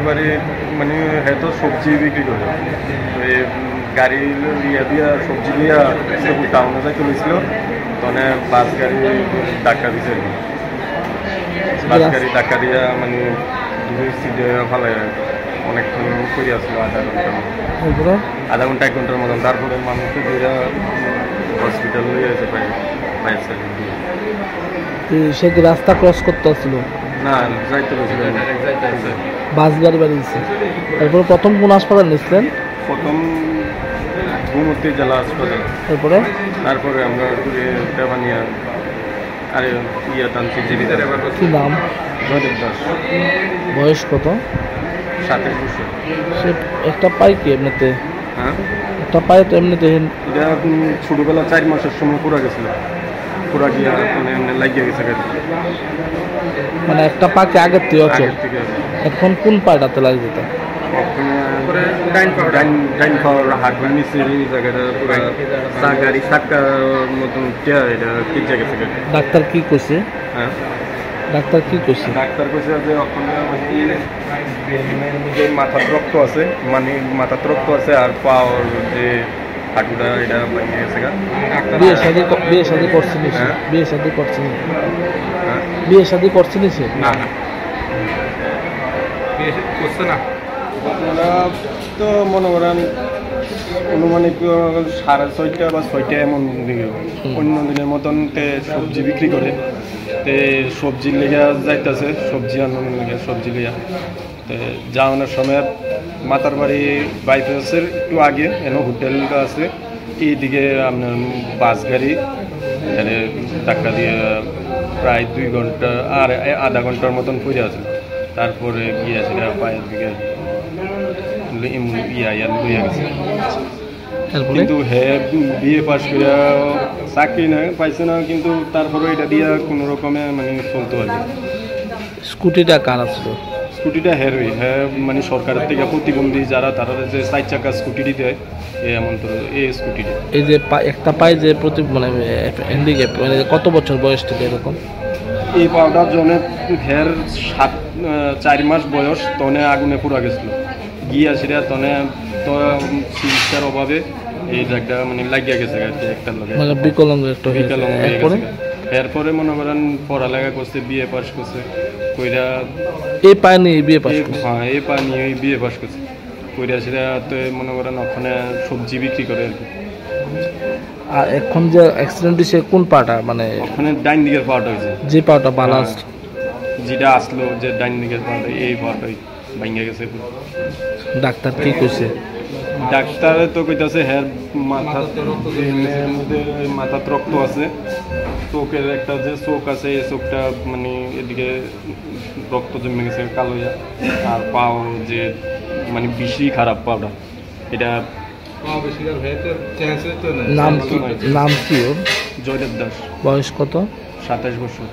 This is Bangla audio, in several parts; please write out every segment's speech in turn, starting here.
বাড়ি মানে হয়তো সবজি বিক্রি করে, তো এই গাড়ি ইয়া দিয়া সবজি দিয়া টাউনে যাই চলেছিল, তখন বাস গাড়ি ধাক্কা দিছে, বাস গাড়ি ধাক্কা দিয়া মানে সিটে ফেলে অনেকক্ষণ করে আসলো, আধা ঘন্টা 1 ঘন্টার মতন। তারপরে মানুষকে দুইটা হসপিটাল নিয়ে গেছে সে কি রাস্তা ক্রস করতে আসছিল? না, যাইতে বাস গাড়ি বাড়িয়েছে। তারপরে প্রথম কোন হাসপাতাল নিচ্ছিলেন? প্রথম গুমতি জেলা হাসপাতাল। তারপরে আমরা দেবানিয়া আরে ইয়া টানছি জীবিত। কি নাম? জয়দেব দাস। বয়স কত? 27 বছর। সে একটা পাই কি এমনিতে? হ্যাঁ, একটা পাই তো এমনিতে এটা ছোটবেলা 4 মাসের সময় পুরা গেছিল, পুরা গিয়া মানে এমনি লাগিয়ে গেছে গাড়ি। মানে একটা পাকে আগের থেকে আছে। এখন কোন পাটাতে লাগছে? তা ডাইন পাওয়ার হাট নিচে এই জায়গাটা পুরা গাড়ি চাক্কার মতন এটা কিচে গেছে গাড়ি। ডাক্তার কি কইছে? হ্যাঁ, ডাক্তার কি কইছে? ডাক্তার কইছে যে ওখানে যে মাথার রক্ত আছে, মানে মাথার রক্ত আছে, আর পাওয়ার যে হাঁটুটা এটা ভেঙে গেছে। বিয়ে শাদী করছিলি? বিয়ে শাদী করছিলি? বিয়ে শাদী করছিলি? না না, বিয়ে করছে না। আপনারা তো মনে করেন অনুমানিক 6:30 বা 6টা এমন দিকে, অন্য দিনের মতন সবজি বিক্রি করে, সবজির লেগে যাইতেছে, সবজি আনন্দের লেগে সবজি লিয়া যাওয়ানোর সময় মাতার বাড়ি বাইপাসের একটু আগে এনে হোটেলটা আছে, এইদিকে আপনার বাস গাড়ি ধাক্কা দিয়ে প্রায় 2 ঘন্টা আর আধা ঘন্টার মতন পড়ে আছে। তারপরে গিয়েছে পায়ের দিকে লইয়া গেছে। কিন্তু হ্যাঁ, বিয়ে পাশ করে চাকরি না পাইছে না, কিন্তু তারপরে এটা দিয়ে কোনো রকমে মানে চলতে পারবে। স্কুটিটা কার আসলো? স্কুটিটা হেরোই, হ্যাঁ, মানে সরকারের থেকে প্রতিবন্ধী যারা, তারা যে 4 চাকা স্কুটি দেয়, এমন তো এই স্কুটিটা। এই যে একটা পায় যে মানে হ্যান্ডিক্যাপ, মানে কত বছর বয়স থেকে এরকম? এই পাউডার জনে হের 4 মাস বয়স, তনে আগুনে পুরা গেছিল গিয়া সেটা, তনে তো চিকিৎসার অভাবে এই জায়গাটা মানে লাগিয়া গেছে একটা লোকে, মানে বিকলাঙ্গ একটা বিকলাঙ্গ হয়ে গেছে। এরপরে মনে করেন পড়ালেখা করছে, বিয়ে পাস করছে, কইরা এই পানি বিয়ে পাস করছে। হ্যাঁ, এই পানি ওই বিয়ে পাস করছে, কইরা সেটা তো মনে করেন ওখানে সবজি বিক্রি করে। আর এখন যে অ্যাক্সিডেন্ট হয়েছে কোন পাটা? মানে ওখানে ডাইন দিকের পাটা হয়েছে, যে পাটা বালাস্ট যেটা আসলো, যে ডাইন দিকের পাটা, এই পাটাই ভেঙে গেছে। ডাক্তার কি কইছে? ডাক্তার তো কইতাছে হ্যাঁ, মাথার মধ্যে মাথার রক্ত আছে, চোখের একটা যে চোখ আছে, এই চোখটা মানে এদিকে রক্ত জমে গেছে কালো, আর পাও যে মানে বেশি খারাপ পাওটা, এটা নাম কি ওর? জয়দেব দাস। বয়স কত? 27 বছর।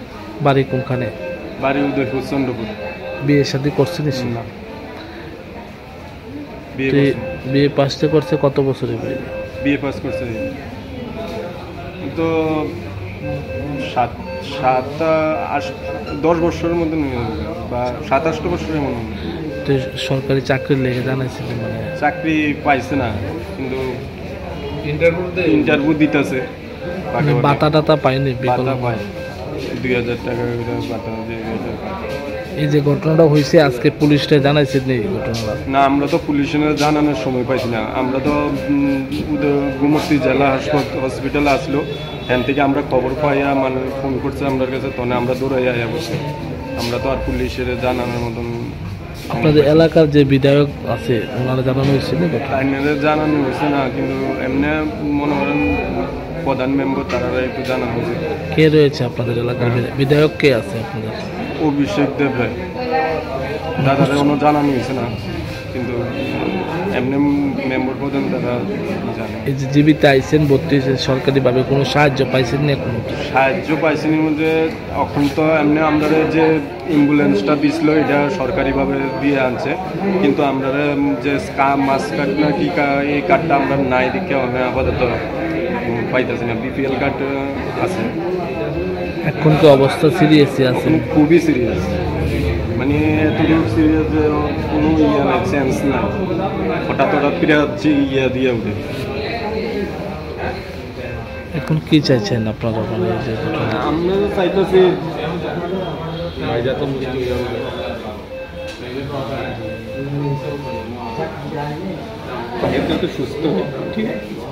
বাড়ি কোনখানে? বাড়ি উদয়পুর, চন্দ্রপুর। বিয়ে শাদী করছিলিস? না। বিয়ে পাস করছে কত বছরে? বিয়ে পাস করছে তো 10 বছরের মধ্যে, বা 27 বছরের মধ্যে। তো সরকারি চাকরির লেগে জানাইছিল? মানে চাকরি পাইছে না, কিন্তু ইন্টারভিউ দিতেছে। বাতা টাতা পায়নি? বাতা পায়, 2000 টাকা বাতা দিয়ে। এই যে ঘটনাটা হয়েছে আজকে পুলিশটা জানাইছে নেই ঘটনাটা? না, আমরা তো পুলিশের জানানোর সময় পাইছি না। আমরা তো গুমতি জেলা হসপিটালে আসলো, এখান থেকে আমরা খবর পাইয়া মানে ফোন করছে আমার কাছে, তখন আমরা দৌড়াইয়া বসে, আমরা তো আর পুলিশের জানানোর মতন। আপনাদের এলাকার যে বিধায়ক আছে ওনারা জানানো হয়েছিল? জানানো হয়েছে না, কিন্তু এমনি মনে করেন প্রধান মেম্বার তারা একটু জানানো হয়েছে। কে রয়েছে আপনাদের এলাকার বিধায়ক? কে আছে আপনাদের? অভিষেক দেব রায়, দাদারা কোনো জানানো হয়েছে না, কিন্তু এমনি মেম্বার প্রধান তারা জানে। এই যে জীবিত আইসেন 32, সরকারিভাবে কোনো সাহায্য পাইছেন না? কোনো সাহায্য পাইছেন মধ্যে এখন তো এমনি আমরা যে অ্যাম্বুলেন্সটা দিছিল, এটা সরকারিভাবে দিয়ে আনছে, কিন্তু আমরা যে মাস কার্ড না কি এই কার্ডটা আমরা নাই দিকে আপাতত পাইতেছি না। BPL কার্ড আছে। এখন তো অবস্থা সিরিয়াসই আছে? খুবই সিরিয়াস। মানে এতটুকু সিরিয়াস যে কোনো ইয়ে নাই, সেন্স নাই, হঠাৎ হঠাৎ ফিরে যাচ্ছি ইয়া দিয়ে উঠে। এখন কি চাইছেন আপনারা? মানে যে আমরা তো চাইতেছি ভাইজা তো মুশকিল একটু সুস্থ, ঠিক আছে।